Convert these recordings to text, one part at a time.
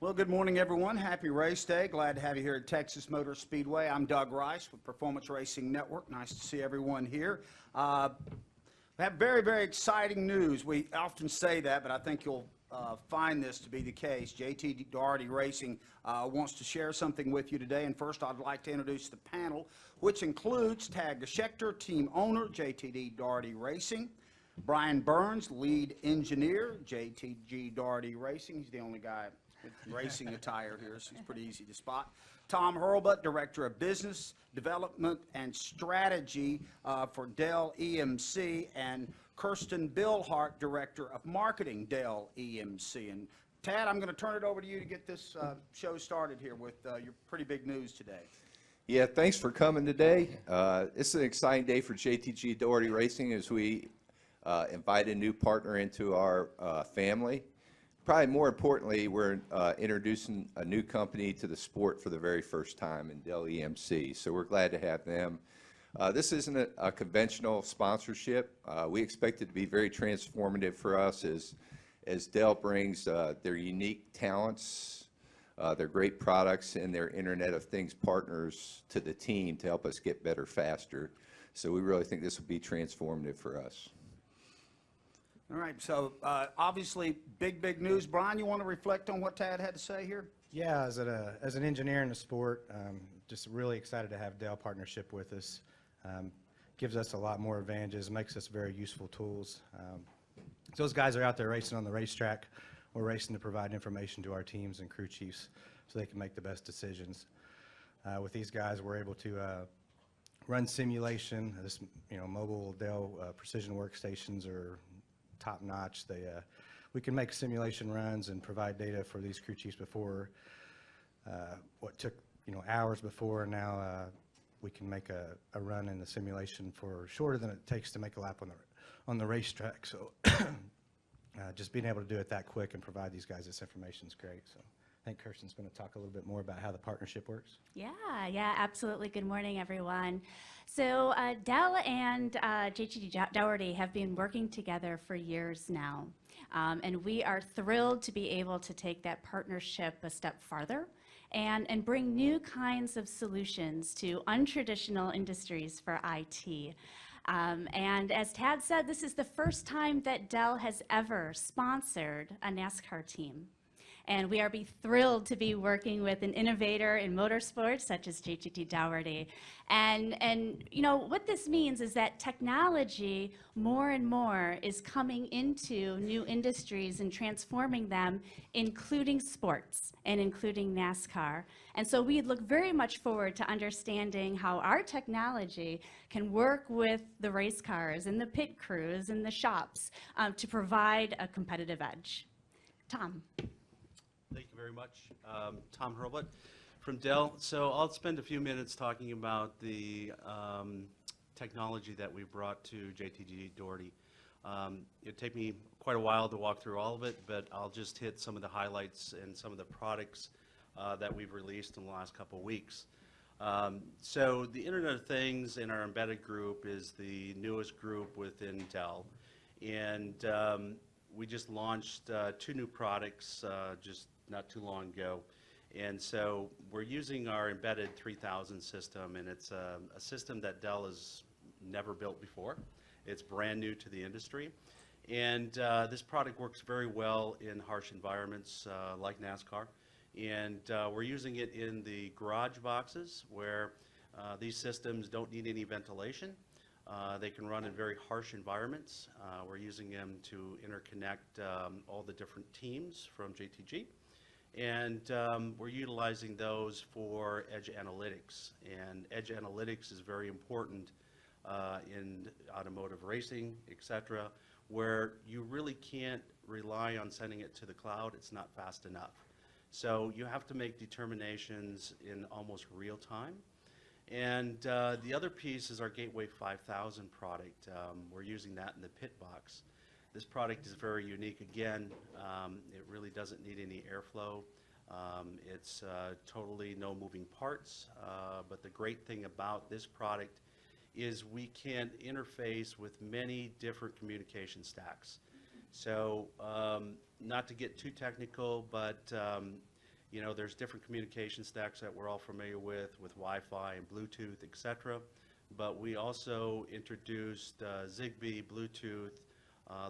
Well, good morning, everyone. Happy race day. Glad to have you here at Texas Motor Speedway. I'm Doug Rice with Performance Racing Network. Nice to see everyone here. We have very, very exciting news. We often say that, but I think you'll find this to be the case. JTG Dell Racing wants to share something with you today. And first, I'd like to introduce the panel, which includes Tad Geschechter, team owner, JTG Dell Racing. Brian Burns, lead engineer, JTG Dell Racing. He's the only guy with racing attire here, so it's pretty easy to spot. Tom Hurlbut, Director of Business Development and Strategy for Dell EMC, and Kirsten Billhart, Director of Marketing, Dell EMC. And Tad, I'm going to turn it over to you to get this show started here with your pretty big news today. Yeah, thanks for coming today. It's an exciting day for JTG Dell Racing as we invite a new partner into our family. Probably more importantly, we're introducing a new company to the sport for the very first time in Dell EMC, so we're glad to have them. This isn't a conventional sponsorship. We expect it to be very transformative for us as Dell brings their unique talents, their great products, and their Internet of Things partners to the team to help us get better faster. So we really think this will be transformative for us. All right, so obviously big news. Brian, you want to reflect on what Tad had to say here? Yeah, as an engineer in the sport, just really excited to have Dell partnership with us. Gives us a lot more advantages, makes us very useful tools. So those guys are out there racing on the racetrack. We're racing to provide information to our teams and crew chiefs so they can make the best decisions. With these guys, we're able to run simulation. This, mobile Dell precision workstations are top-notch. We can make simulation runs and provide data for these crew chiefs before what took hours before. Now we can make a run in the simulation for shorter than it takes to make a lap on the racetrack. So just being able to do it that quick and provide these guys this information is great. So I think Kirsten's going to talk a little bit more about how the partnership works. Yeah, absolutely. Good morning, everyone. So Dell and JTG Dell have been working together for years now, and we are thrilled to be able to take that partnership a step farther and bring new kinds of solutions to untraditional industries for IT. And as Tad said, this is the first time that Dell has ever sponsored a NASCAR team. And we are thrilled to be working with an innovator in motorsports such as JTG Dell. And what this means is that technology more and more is coming into new industries and transforming them, including sports and including NASCAR. And so we look very much forward to understanding how our technology can work with the race cars and the pit crews and the shops to provide a competitive edge. Tom. Thank you very much. Tom Hurlbut from Dell. So I'll spend a few minutes talking about the technology that we brought to JTG Daugherty. It'll take me quite a while to walk through all of it, but I'll just hit some of the highlights and some of the products that we've released in the last couple of weeks. So the Internet of Things in our embedded group is the newest group within Dell. And we just launched 2 new products just not too long ago. And so we're using our embedded 3000 system, and it's a system that Dell has never built before. It's brand new to the industry. And this product works very well in harsh environments like NASCAR. And we're using it in the garage boxes where these systems don't need any ventilation. They can run in very harsh environments. We're using them to interconnect all the different teams from JTG. And we're utilizing those for edge analytics. And edge analytics is very important in automotive racing, etc., where you really can't rely on sending it to the cloud. It's not fast enough. So you have to make determinations in almost real time. And the other piece is our Gateway 5000 product. We're using that in the pit box. This product is very unique. Again, it really doesn't need any airflow. It's totally no moving parts. But the great thing about this product is we can interface with many different communication stacks. So not to get too technical, but You know, there's different communication stacks that we're all familiar with Wi-Fi and Bluetooth, et cetera. But we also introduced Zigbee, Bluetooth,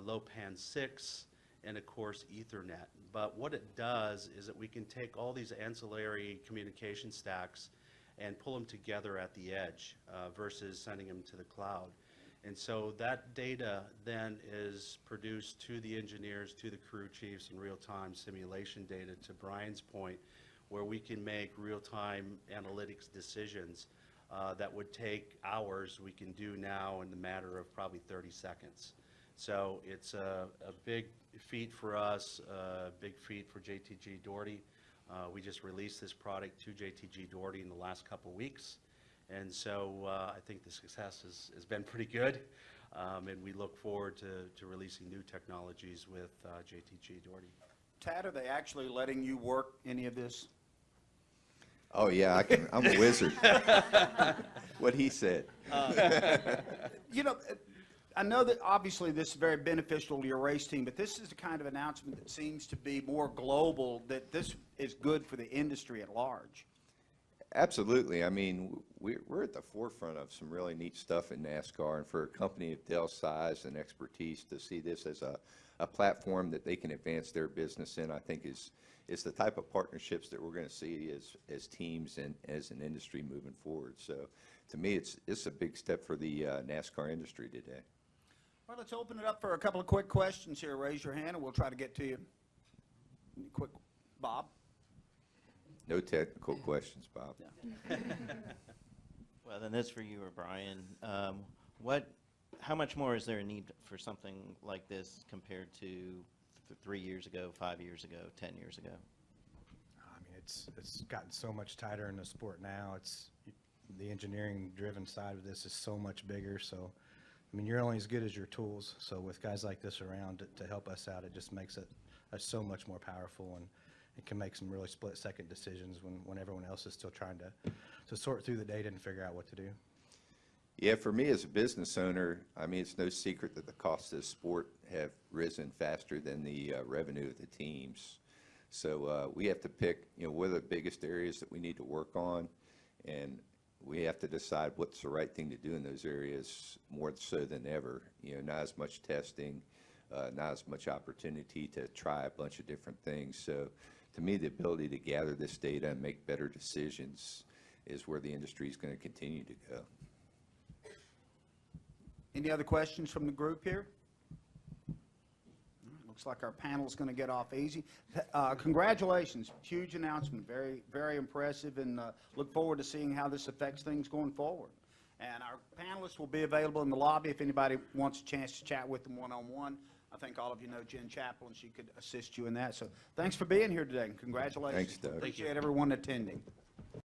low-pan 6, and of course Ethernet. But what it does is that we can take all these ancillary communication stacks and pull them together at the edge versus sending them to the cloud. And so that data then is produced to the engineers, to the crew chiefs in real-time simulation data, to Brian's point, where we can make real-time analytics decisions that would take hours, we can do now in the matter of probably 30 seconds. So it's a big feat for us, a big feat for JTG Doherty. We just released this product to JTG Doherty in the last couple weeks. And so I think the success has been pretty good. And we look forward to releasing new technologies with JTG Doherty. Tad, are they actually letting you work any of this? Oh, yeah, I'm a wizard. What he said. You know, I know that obviously this is very beneficial to your race team, but this is the kind of announcement that seems to be more global, that this is good for the industry at large. Absolutely. I mean, we're at the forefront of some really neat stuff in NASCAR, and for a company of Dell's size and expertise to see this as a platform that they can advance their business in, I think is the type of partnerships that we're going to see as teams and as an industry moving forward. So to me, it's a big step for the NASCAR industry today. Well, let's open it up for a couple of quick questions here. Raise your hand and we'll try to get to you. Any quick, Bob? No technical questions, Bob. Yeah. Well, then this for you or Brian. How much more is there a need for something like this compared to 3 years ago, 5 years ago, 10 years ago? I mean, it's gotten so much tighter in the sport now. The engineering-driven side of this is so much bigger. So, I mean, you're only as good as your tools. So with guys like this around to help us out, it just makes it so much more powerful, and it can make some really split-second decisions when everyone else is still trying to sort through the data and figure out what to do. Yeah, for me as a business owner, I mean, it's no secret that the costs of sport have risen faster than the revenue of the teams. So we have to pick, what are the biggest areas that we need to work on, and we have to decide what's the right thing to do in those areas more so than ever. Not as much testing, not as much opportunity to try a bunch of different things. So to me, the ability to gather this data and make better decisions is where the industry is going to continue to go. Any other questions from the group here? Looks like our panel is going to get off easy. Congratulations, huge announcement, very, very impressive, and look forward to seeing how this affects things going forward. And our panelists will be available in the lobby if anybody wants a chance to chat with them one-on-one. I think all of you know Jen Chaplin. She could assist you in that. So thanks for being here today, and congratulations. Thanks, Doug. Appreciate everyone attending.